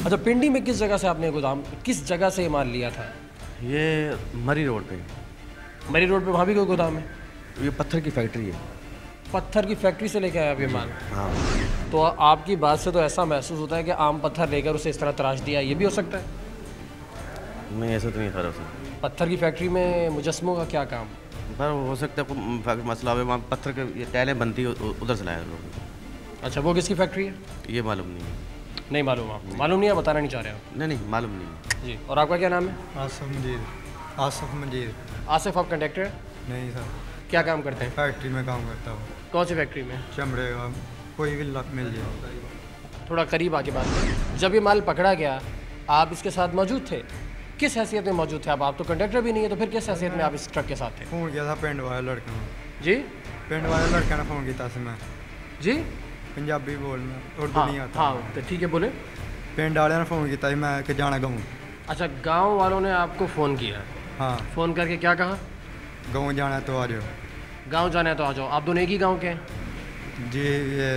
अच्छा, पिंडी में किस जगह से आपने गोदाम, किस जगह से ये माल लिया था? ये मरी रोड पे। मरी रोड पे वहाँ भी कोई गोदाम है? ये पत्थर की फैक्ट्री है। पत्थर की फैक्ट्री से लेके आया आप ये माल? हाँ। तो आपकी बात से तो ऐसा महसूस होता है कि आम पत्थर लेकर उसे इस तरह तराश दिया, ये भी हो सकता है? नहीं, ऐसा तो नहीं खा रहा। पत्थर की फैक्ट्री में मुजस्मों का क्या काम? पर हो सकता है मसला हो, वहाँ पत्थर के ये टाइलें बनती है, उधर से लाया लोग। अच्छा, वो किसकी फैक्ट्री है? ये मालूम नहीं है। नहीं मालूम आपको? मालूम नहीं है, बताना नहीं चाह रहे आप? नहीं, मालूम नहीं जी। और आपका क्या नाम है? आसिफ मजीद। आसिफ, आप कंडक्टर हैं? नहीं सर। क्या काम करते हैं? फैक्ट्री में काम करता हूँ। कौन सी फैक्ट्री में? चमड़े का, कोई भी लक मिल जाए। थोड़ा करीब आके बात करें। जब ये माल पकड़ा गया, आप इसके साथ मौजूद थे? किस हैसियत में मौजूद थे आप तो कंडक्टर भी नहीं है, तो फिर किस हैसियत में आप इस ट्रक के साथ थे? फ़ोन किया था पिंड वाले लड़के ने। जी? पिंड वाले लड़के ने फ़ोन किया था। मैं जी पंजाबी बोलना, उर्दू नहीं आता। हाँ, तो ठीक है, बोले। पिंड वाले ने फ़ोन किया मैं कि जाना गाँव। अच्छा, गांव वालों ने आपको फ़ोन किया? हाँ। फ़ोन करके क्या कहा? गाँव जाना है तो आ जाओ। गांव जाना है तो आ जाओ। आप दोनों एक ही गांव के हैं? जी, ये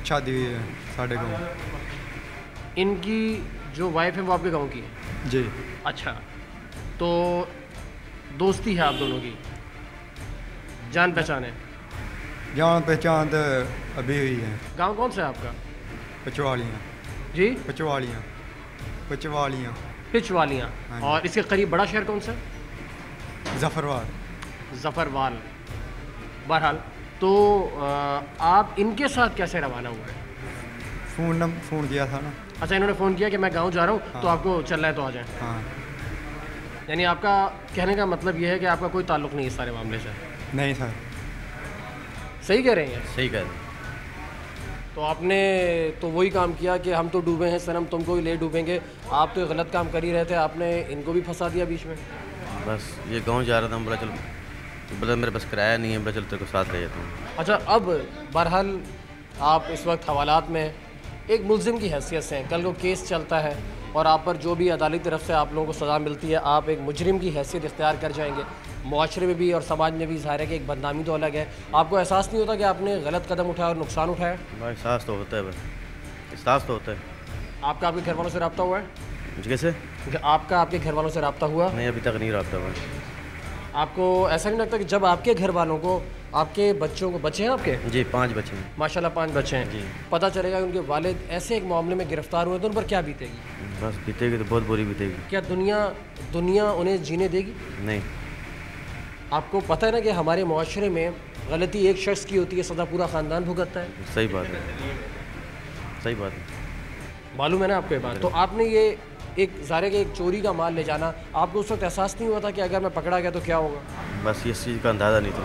शादी हुई है साढ़े गाँव। इनकी जो वाइफ है वो आपके गांव की है? जी। अच्छा, तो दोस्ती है आप दोनों की, जान पहचान है? जान पहचान तो अभी हुई है। गांव कौन सा है आपका? पचवालियाँ। जी? पचवालियाँ। पिचवालियाँ। हाँ। और इसके करीब बड़ा शहर कौन सा है? ज़फ़रवाल। बहरहाल, तो आप इनके साथ कैसे रवाना हुए? फ़ोन किया था ना। अच्छा, इन्होंने फ़ोन किया कि मैं गांव जा रहा हूँ। हाँ। तो आपको चलना है तो आ जाएं। हाँ। यानी आपका कहने का मतलब ये है कि आपका कोई ताल्लुक़ नहीं इस सारे मामले से? नहीं सर। सही कह रहे हैं? सही कह रहे हैं। तो आपने तो वही काम किया कि हम तो डूबे हैं सनम, तुमको ही ले डूबेंगे। आप तो गलत काम कर ही रहे थे, आपने इनको भी फंसा दिया बीच में। बस ये गाँव जा रहा था, बोला चल, बोला मेरे पास किराया नहीं है, बोला चल तेरे को साथ ले जाता हूँ। अच्छा, अब बहरहाल आप इस वक्त हवालात में एक मुल्ज़िम की हैसियत से हैं, कल को केस चलता है और आप पर जो भी अदालती तरफ से आप लोगों को सज़ा मिलती है, आप एक मुजरिम की हैसियत इख्तियार कर जाएंगे। मुआशरे में भी और समाज में भी ज़ाहिर है कि एक बदनामी तो अलग है। आपको एहसास नहीं होता कि आपने गलत कदम उठाया और नुकसान उठाया? भाई एहसास तो होता है, भाई एहसास तो होता है। आपका आपके घर वालों से रब्ता हुआ है? कैसे? आपका आपके घर वालों से रब्ता हुआ? नहीं, अभी तक नहीं रब्ता हुआ। आपको ऐसा नहीं लगता कि जब आपके घर वालों को, आपके बच्चों को, बच्चे हैं आपके? जी, 5 बच्चे हैं। माशाल्लाह 5 बच्चे हैं। जी। पता चलेगा कि उनके वालिद ऐसे एक मामले में गिरफ्तार हुए तो उन पर क्या बीतेगी? बस बीतेगी तो बहुत बुरी बीतेगी। क्या दुनिया उन्हें जीने देगी? नहीं। आपको पता है ना कि हमारे मुआशरे में गलती एक शख्स की होती है, सज़ा पूरा ख़ानदान भुगतता है। सही बात है, सही बात है। मालूम है ना आपको ये बात? तो आपने ये एक ज़ाहिर के एक चोरी का माल ले जाना, आपको उस वक्त एहसास नहीं हुआ था कि अगर मैं पकड़ा गया तो क्या होगा? बस इस चीज़ का अंदाज़ा नहीं था।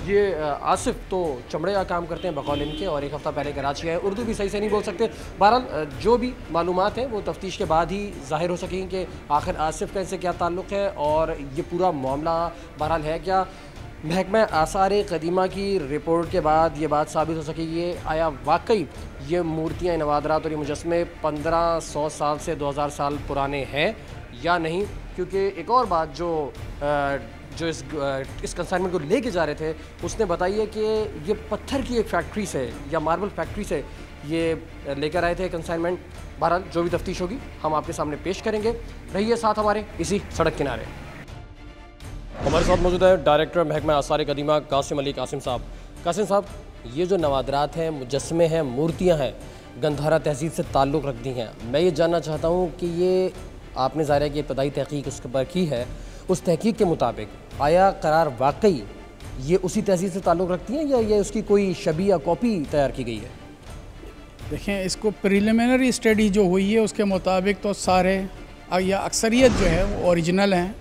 ये आसिफ तो चमड़े का काम करते हैं बकौल इनके, और एक हफ़्ता पहले कराची आए। उर्दू भी सही से नहीं बोल सकते। बहरहाल जो भी मालूमात हैं वो तफ्तीश के बाद ही ज़ाहिर हो सकेंगी कि आखिर आसिफ का इनसे क्या ताल्लुक़ है और ये पूरा मामला बहरहाल है क्या। महकमा आसार क़दीमा की रिपोर्ट के बाद ये बात साबित हो सकेगी आया वाकई ये मूर्तियाँ, नवादरात और ये मुजस्मे 1500 साल से 2000 साल पुराने हैं या नहीं। क्योंकि एक और बात जो इस कंसाइनमेंट को लेके जा रहे थे उसने बताई है कि ये पत्थर की एक फैक्ट्री से या मार्बल फैक्ट्री से ये लेकर आए थे कंसाइनमेंट। बहरहाल जो भी तफ्तीश होगी हम आपके सामने पेश करेंगे। रहिए साथ हमारे इसी सड़क किनारे। हमारे साथ मौजूद है डायरेक्टर महकमा आसार क़दीमा कासिम अली कासिम साहब। कासिम साहब, ये जो नवादरात हैं, मुजस्मे हैं, मूर्तियाँ हैं, गंधारा तहजीब से ताल्लुक़ रखती हैं, मैं ये जानना चाहता हूँ कि ये आपने ज़ाहिर है कि इब्तदाई तहकीक उसके पर की है, उस तहकीक के मुताबिक आया करार वाकई ये उसी तहजीब से ताल्लुक़ रखती हैं या ये उसकी कोई शबी या कॉपी तैयार की गई है? देखें, इसको प्रिलिमिनरी स्टडी जो हुई है उसके मुताबिक तो सारे या अक्सरियत जो है वो ओरिजिनल हैं।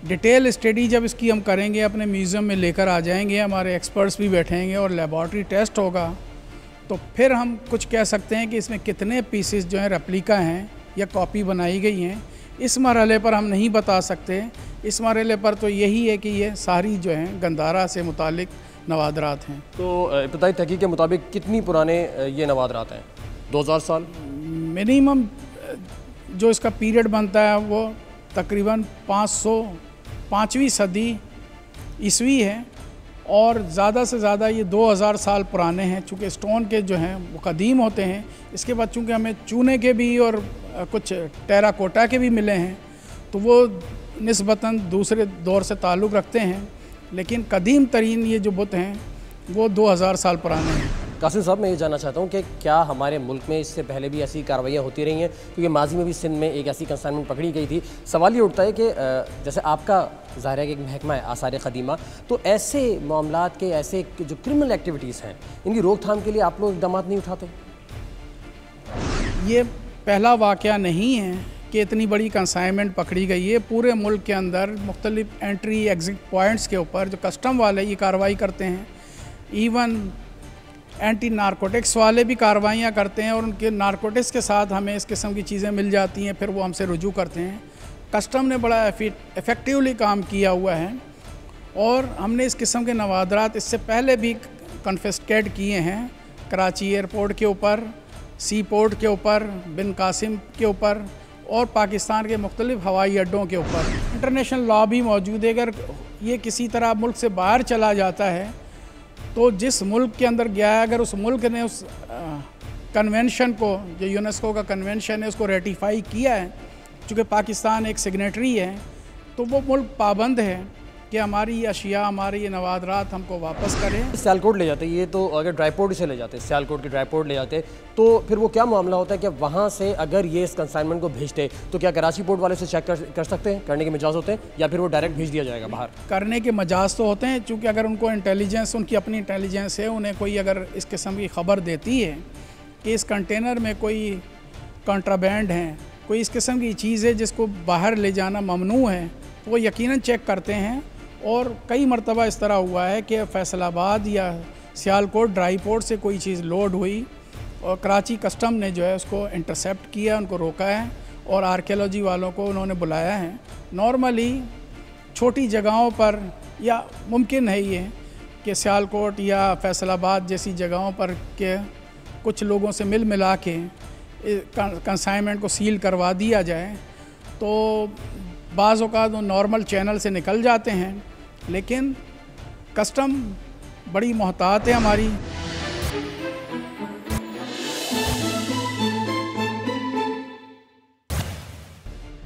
डिटेल स्टडी जब इसकी हम करेंगे, अपने म्यूज़ियम में लेकर आ जाएंगे, हमारे एक्सपर्ट्स भी बैठेंगे और लेबॉरेटरी टेस्ट होगा, तो फिर हम कुछ कह सकते हैं कि इसमें कितने पीसेस जो हैं रेप्लिका हैं या कॉपी बनाई गई हैं। इस मरहले पर हम नहीं बता सकते। इस मरहले पर तो यही है कि ये सारी जो हैं गंधारा से मुतालिक नवादरात हैं। तो इब्तदाई तहकीक के मुताबिक कितनी पुराने ये नवादरात हैं? 2000 साल मिनिमम जो इसका पीरियड बनता है वो तकरीबन 505वीं सदी ईस्वी है और ज़्यादा से ज़्यादा ये 2000 साल पुराने हैं, चूँकि स्टोन के जो हैं वो कदीम होते हैं। इसके बाद चूँकि हमें चूने के भी और कुछ टेराकोटा के भी मिले हैं, तो वो निस्बतन दूसरे दौर से ताल्लुक़ रखते हैं, लेकिन कदीम तरीन ये जो बुत हैं वो 2000 साल पुराने हैं। कासिम साहब, मैं ये जानना चाहता हूँ कि क्या हमारे मुल्क में इससे पहले भी ऐसी कार्रवाइयाँ होती रही हैं, क्योंकि माजी में भी सिंध में एक ऐसी कंसाइनमेंट पकड़ी गई थी। सवाल ये उठता है कि जैसे आपका ज़ाहिर है कि एक महकमा है आसार क़दीमा, तो ऐसे मामलात के, ऐसे जो क्रिमिनल एक्टिविटीज़ हैं, इनकी रोकथाम के लिए आप लोग इक़दाम नहीं उठाते? ये पहला वाक़या नहीं है कि इतनी बड़ी कंसाइनमेंट पकड़ी गई है। पूरे मुल्क के अंदर मुख्तलिफ एंट्री एग्ज़िट पॉइंट्स के ऊपर जो कस्टम वाले ये कार्रवाई करते हैं, इवन एंटी नारकोटिक्स वाले भी कार्रवाइयाँ करते हैं, और उनके नारकोटिक्स के साथ हमें इस किस्म की चीज़ें मिल जाती हैं, फिर वो हमसे रुजू करते हैं। कस्टम ने बड़ा इफ़ेक्टिवली काम किया हुआ है, और हमने इस किस्म के नवादरात इससे पहले भी कन्फिस्केट किए हैं, कराची एयरपोर्ट के ऊपर, सी पोर्ट के ऊपर, बिन कासिम के ऊपर, और पाकिस्तान के मुख्तलिफ हवाई अड्डों के ऊपर। इंटरनेशनल लॉ भी मौजूद है। अगर ये किसी तरह मुल्क से बाहर चला जाता है तो जिस मुल्क के अंदर गया है, अगर उस मुल्क ने उस कन्वेंशन को, जो यूनेस्को का कन्वेंशन है, उसको रेटिफाई किया है, चूँकि पाकिस्तान एक सिग्नेटरी है, तो वो मुल्क पाबंद है कि हमारी ये अशिया, हमारे ये नवादरात हमको वापस करें। सियालकोट ले जाते, ये तो अगर ड्राईपोर्ट से ले जाते, सियालकोट के ड्राईपोर्ट ले जाते, तो फिर वो क्या मामला होता है कि वहाँ से अगर ये इस कंसाइनमेंट को भेजते, तो क्या कराची पोर्ट वाले से चेक कर सकते हैं, करने के मिजाज होते हैं, या फिर वो डायरेक्ट भेज दिया जाएगा बाहर? करने के मजाज तो होते हैं, चूँकि अगर उनको इंटेलिजेंस, उनकी अपनी इंटेलिजेंस है, उन्हें कोई अगर इस किस्म की ख़बर देती है कि इस कंटेनर में कोई कंट्राबैंड है, कोई इस किस्म की चीज़ है जिसको बाहर ले जाना ममनू है, तो वो यकीनन चेक करते हैं। और कई मरतबा इस तरह हुआ है कि फैसलाबाद या सियालकोट ड्राई पोर्ट से कोई चीज़ लोड हुई और कराची कस्टम ने जो है उसको इंटरसेप्ट किया, उनको रोका है, और आर्कियोलॉजी वालों को उन्होंने बुलाया है। नॉर्मली छोटी जगहों पर, या मुमकिन है ये कि सियालकोट या फैसलाबाद जैसी जगहों पर के कुछ लोगों से मिला के कंसाइनमेंट को सील करवा दिया जाए, तो बाज़ औक़ात वो नॉर्मल चैनल से निकल जाते हैं, लेकिन कस्टम बड़ी मोहतात है हमारी।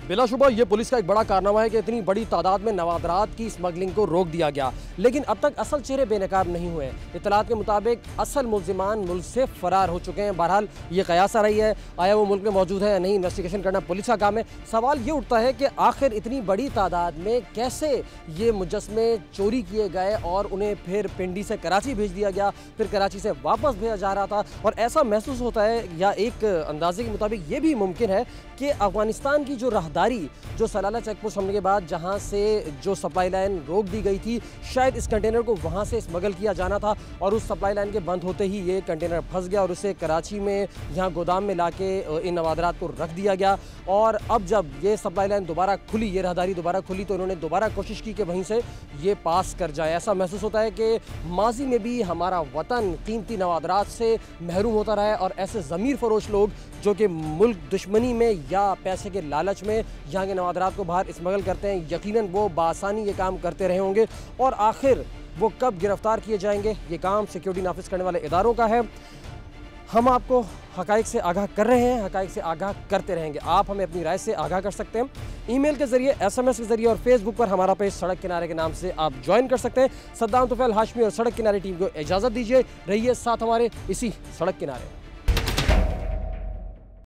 बिलाशुबा ये पुलिस का एक बड़ा कारनामा है कि इतनी बड़ी तादाद में नवादरात की स्मगलिंग को रोक दिया गया, लेकिन अब तक असल चेहरे बेनकाब नहीं हुए। इत्तलात के मुताबिक असल मुल्जिमान मुल्क से फरार हो चुके हैं। बहरहाल ये कयास आ रही है, आया वो मुल्क में मौजूद है या नहीं, इन्वेस्टिगेशन करना पुलिस का काम है। सवाल ये उठता है कि आखिर इतनी बड़ी तादाद में कैसे ये मुजस्मे चोरी किए गए और उन्हें फिर पिंडी से कराची भेज दिया गया, फिर कराची से वापस भेजा जा रहा था। और ऐसा महसूस होता है, या एक अंदाजे के मुताबिक ये भी मुमकिन है कि अफगानिस्तान की जो राहदारी, जो सलाला चेक पोस्ट हमले के बाद जहां से जो सप्लाई लाइन रोक दी गई थी, शायद इस कंटेनर को वहां से स्मगल किया जाना था, और उस सप्लाई लाइन के बंद होते ही ये कंटेनर फंस गया और उसे कराची में यहाँ गोदाम में लाके इन नवादरात को रख दिया गया। और अब जब ये सप्लाई लाइन दोबारा खुली, ये राहदारी दोबारा खुली, तो इन्होंने दोबारा कोशिश की कि वहीं से ये पास कर जाए। ऐसा महसूस होता है कि माजी में भी हमारा वतन कीमती नवादरात से महरूम होता रहा है, और ऐसे ज़मीर फरोश लोग जो कि मुल्क दुश्मनी में या पैसे के लालच में यहाँ के नवादरात को बाहर स्मगल करते हैं, यकीनन वो बासानी ये काम करते रहे होंगे। और आखिर वो कब गिरफ्तार किए जाएंगे, ये काम सिक्योरिटी नाफिज करने वाले इदारों का है। हम आपको हकाइक से आगाह कर रहे हैं, हकाइक से आगाह करते रहेंगे। आप हमें अपनी राय से आगाह कर सकते हैं ईमेल के ज़रिए, SMS के ज़रिए, और फेसबुक पर हमारा पेज सड़क किनारे के नाम से आप ज्वाइन कर सकते हैं। सद्दाम तुफैल हाशमी और सड़क किनारे टीम को इजाज़त दीजिए, रहिए साथ हमारे इसी सड़क किनारे।